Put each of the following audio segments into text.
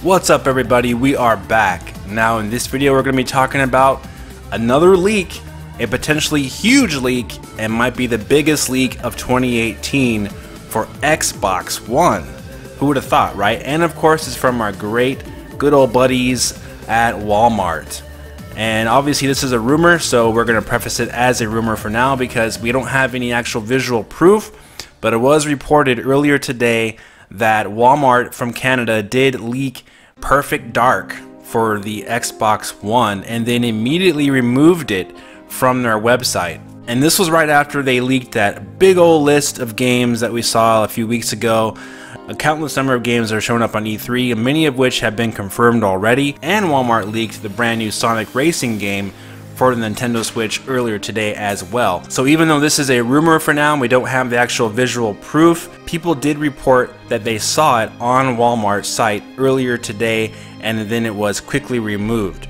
What's up everybody, we are back. Now in this video we're going to be talking about another leak, a potentially huge leak, and might be the biggest leak of 2018 for Xbox One. Who would have thought, right? And of course it's from our great good old buddies at Walmart. And obviously this is a rumor, so we're going to preface it as a rumor for now because we don't have any actual visual proof, but it was reported earlier today that Walmart from Canada did leak Perfect Dark for the Xbox One and then immediately removed it from their website. And this was right after they leaked that big old list of games that we saw a few weeks ago. A countless number of games are showing up on E3, many of which have been confirmed already, and Walmart leaked the brand new Sonic Racing game for the Nintendo Switch earlier today as well. So even though this is a rumor for now and we don't have the actual visual proof, people did report that they saw it on Walmart's site earlier today and then it was quickly removed.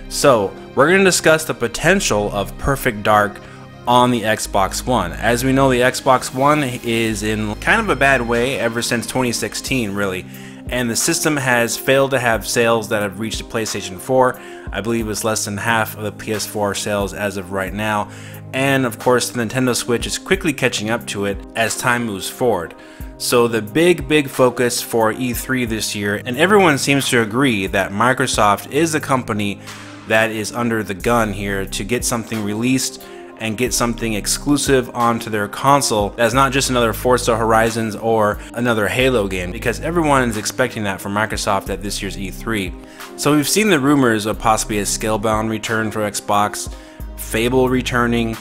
So we're going to discuss the potential of Perfect Dark on the Xbox One. As we know, the Xbox One is in kind of a bad way ever since 2016 really, and the system has failed to have sales that have reached the PlayStation 4. I believe it's less than half of the PS4 sales as of right now, and of course the Nintendo Switch is quickly catching up to it as time moves forward. So the big focus for E3 this year, and everyone seems to agree that Microsoft is the company that is under the gun here to get something released and get something exclusive onto their console that's not just another Forza Horizons or another Halo game, because everyone is expecting that from Microsoft at this year's E3. So we've seen the rumors of possibly a Scalebound return for Xbox, Fable returning,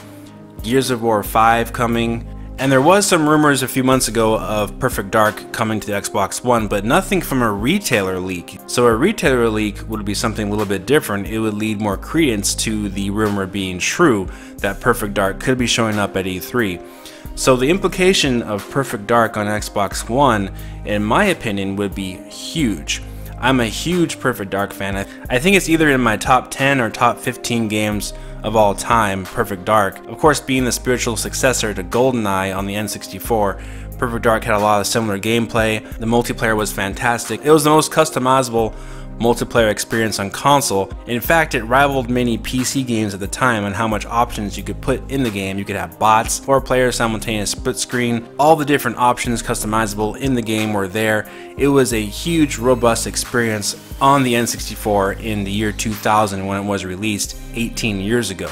Gears of War 5 coming, and there was some rumors a few months ago of Perfect Dark coming to the Xbox One, but nothing from a retailer leak. So a retailer leak would be something a little bit different. It would lead more credence to the rumor being true that Perfect Dark could be showing up at E3. So the implication of Perfect Dark on Xbox One, in my opinion, would be huge. I'm a huge Perfect Dark fan. I think it's either in my top 10 or top 15 games of all time, Perfect Dark. Of course, being the spiritual successor to GoldenEye on the N64, Perfect Dark had a lot of similar gameplay. The multiplayer was fantastic. It was the most customizable multiplayer experience on console. In fact, it rivaled many PC games at the time on how much options you could put in the game. You could have bots, 4 players, simultaneous split screen. All the different options customizable in the game were there. It was a huge, robust experience on the N64 in the year 2000 when it was released 18 years ago.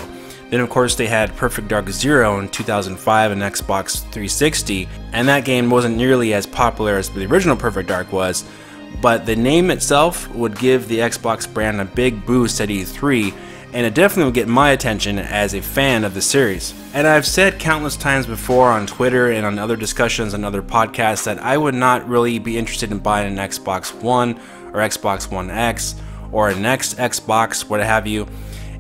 Then of course they had Perfect Dark Zero in 2005 on Xbox 360, and that game wasn't nearly as popular as the original Perfect Dark was, but the name itself would give the Xbox brand a big boost at E3, and it definitely would get my attention as a fan of the series. And I've said countless times before on Twitter and on other discussions and other podcasts that I would not really be interested in buying an Xbox One or Xbox One X or a next Xbox, what have you,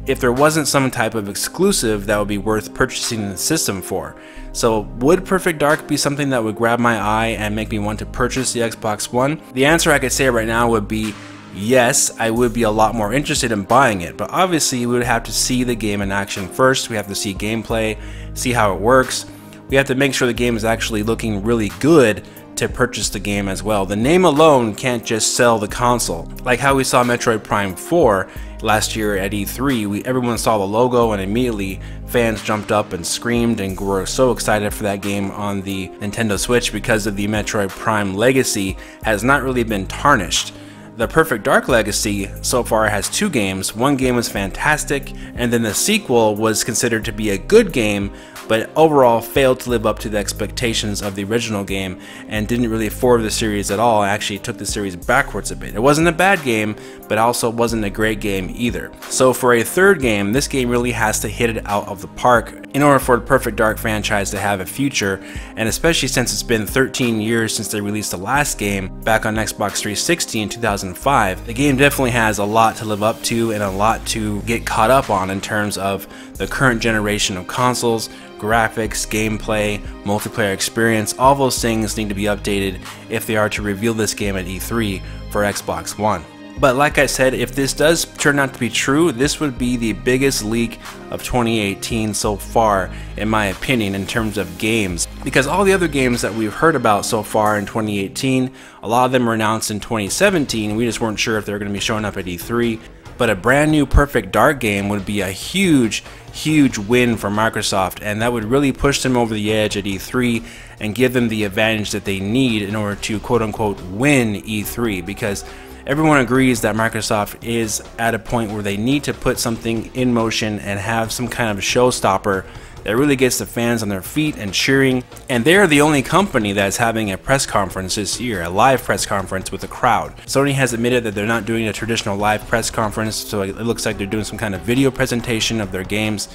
if there wasn't some type of exclusive that would be worth purchasing the system for. So would Perfect Dark be something that would grab my eye and make me want to purchase the Xbox One? The answer I could say right now would be yes, I would be a lot more interested in buying it, but obviously we would have to see the game in action first. We have to see gameplay, see how it works. We have to make sure the game is actually looking really good to purchase the game as well. The name alone can't just sell the console. Like how we saw Metroid Prime 4 last year at E3, everyone saw the logo and immediately fans jumped up and screamed and were so excited for that game on the Nintendo Switch because of the Metroid Prime legacy has not really been tarnished. The Perfect Dark legacy so far has 2 games. One game was fantastic, and then the sequel was considered to be a good game, but overall failed to live up to the expectations of the original game and didn't really forward the series at all. Actually took the series backwards a bit. It wasn't a bad game, but also wasn't a great game either. So for a third game, this game really has to hit it out of the park in order for the Perfect Dark franchise to have a future, and especially since it's been 13 years since they released the last game back on Xbox 360 in 2005. The game definitely has a lot to live up to and a lot to get caught up on in terms of the current generation of consoles, graphics, gameplay, multiplayer experience. All those things need to be updated if they are to reveal this game at E3 for Xbox One. But like I said, if this does turn out to be true, this would be the biggest leak of 2018 so far, in my opinion, in terms of games. Because all the other games that we've heard about so far in 2018, a lot of them were announced in 2017. We just weren't sure if they were going to be showing up at E3. But a brand new Perfect Dark game would be a huge win for Microsoft, and that would really push them over the edge at E3 and give them the advantage that they need in order to quote-unquote win E3, because everyone agrees that Microsoft is at a point where they need to put something in motion and have some kind of showstopper that really gets the fans on their feet and cheering. And they're the only company that's having a press conference this year, a live press conference with a crowd. Sony has admitted that they're not doing a traditional live press conference, so it looks like they're doing some kind of video presentation of their games.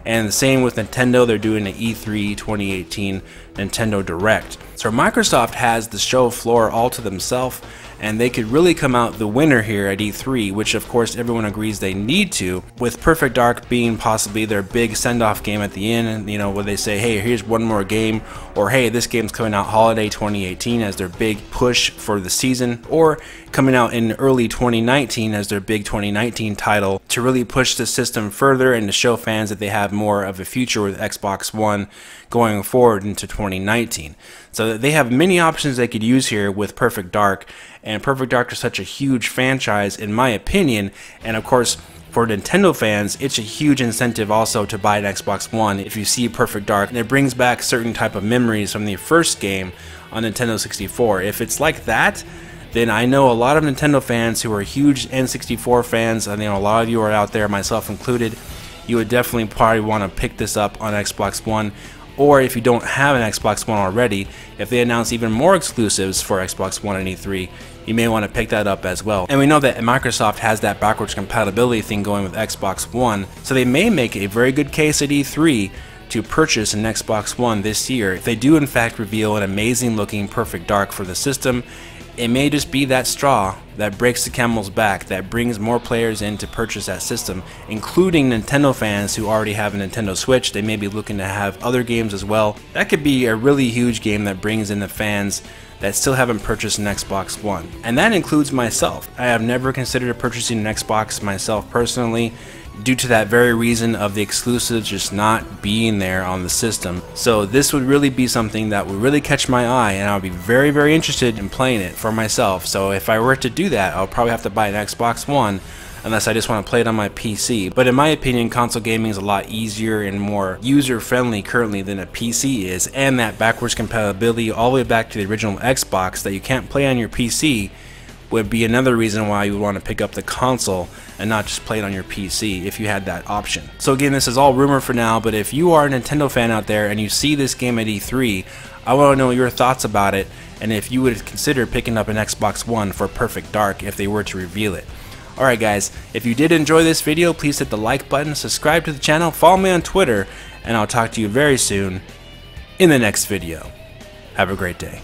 And the same with Nintendo, they're doing an E3 2018 Nintendo Direct. So Microsoft has the show floor all to themselves, and they could really come out the winner here at E3, which of course everyone agrees they need to, with Perfect Dark being possibly their big send-off game at the end, you know, where they say, hey, here's one more game, or hey, this game's coming out holiday 2018 as their big push for the season, or coming out in early 2019 as their big 2019 title to really push the system further and to show fans that they have more of a future with Xbox One going forward into 2019. So they have many options they could use here with Perfect Dark, and Perfect Dark is such a huge franchise in my opinion, and of course for Nintendo fans it's a huge incentive also to buy an Xbox One if you see Perfect Dark, and it brings back certain type of memories from the first game on Nintendo 64. If it's like that, then I know a lot of Nintendo fans who are huge N64 fans, and a lot of you are out there, myself included, you would definitely probably want to pick this up on Xbox One. Or if you don't have an Xbox One already, if they announce even more exclusives for Xbox One and E3, you may want to pick that up as well. And we know that Microsoft has that backwards compatibility thing going with Xbox One, so they may make a very good case at E3 to purchase an Xbox One this year. If they do in fact reveal an amazing looking Perfect Dark for the system, it may just be that straw that breaks the camel's back, that brings more players in to purchase that system, including Nintendo fans who already have a Nintendo Switch. They may be looking to have other games as well. That could be a really huge game that brings in the fans that still haven't purchased an Xbox One. And that includes myself. I have never considered purchasing an Xbox myself personally, due to that very reason of the exclusives just not being there on the system. So this would really be something that would really catch my eye, and I would be very interested in playing it for myself. So if I were to do that, I'll probably have to buy an Xbox One, unless I just want to play it on my PC. But in my opinion, console gaming is a lot easier and more user-friendly currently than a PC is, and that backwards compatibility all the way back to the original Xbox that you can't play on your PC would be another reason why you would want to pick up the console and not just play it on your PC if you had that option. So again, this is all rumor for now, but if you are a Nintendo fan out there and you see this game at E3, I want to know your thoughts about it, and if you would consider picking up an Xbox One for Perfect Dark if they were to reveal it. Alright guys, if you did enjoy this video, please hit the like button, subscribe to the channel, follow me on Twitter, and I'll talk to you very soon in the next video. Have a great day.